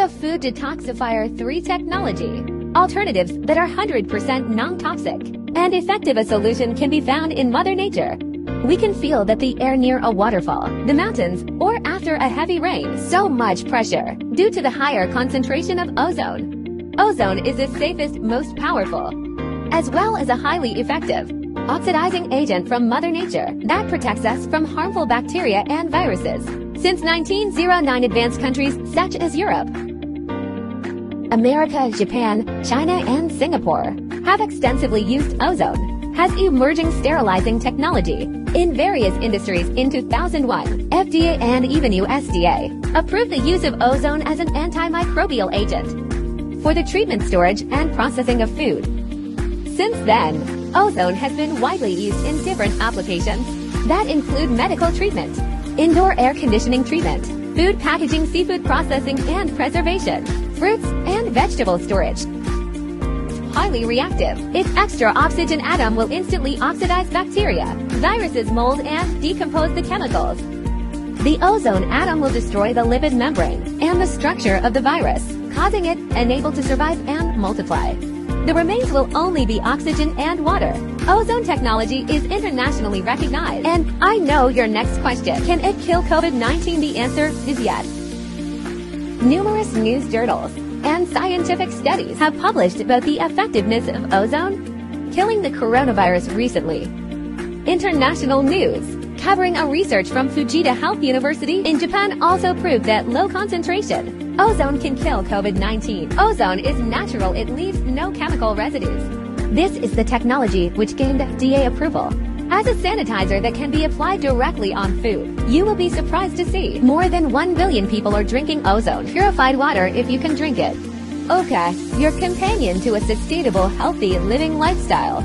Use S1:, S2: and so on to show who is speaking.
S1: Oka Food Detoxifier 3 technology. Alternatives that are 100% non-toxic and effective. A solution can be found in Mother Nature. We can feel that the air near a waterfall, the mountains, or after a heavy rain. So much pressure due to the higher concentration of ozone. Ozone is the safest, most powerful, as well as a highly effective oxidizing agent from Mother Nature that protects us from harmful bacteria and viruses. Since 1909, advanced countries such as Europe, America, Japan, China, and Singapore have extensively used ozone as emerging sterilizing technology in various industries. In 2001, FDA and even USDA approved the use of ozone as an antimicrobial agent for the treatment, storage, and processing of food. Since then, ozone has been widely used in different applications that include medical treatment, indoor air conditioning treatment, food packaging, seafood processing and preservation, fruits and vegetable storage. Highly reactive. Its extra oxygen atom will instantly oxidize bacteria, viruses, mold, and decompose the chemicals. The ozone atom will destroy the lipid membrane and the structure of the virus, causing it unable to survive and multiply. The remains will only be oxygen and water. Ozone technology is internationally recognized. And I know your next question: can it kill COVID-19? The answer is yes. Numerous news journals and scientific studies have published about the effectiveness of ozone killing the coronavirus recently. International news covering a research from Fujita Health University in Japan also proved that low concentration ozone can kill COVID-19. Ozone is natural. It leaves no chemical residues. This is the technology which gained FDA approval as a sanitizer that can be applied directly on food. You will be surprised to see more than 1 billion people are drinking ozone purified water if you can drink it. Oka, your companion to a sustainable, healthy living lifestyle.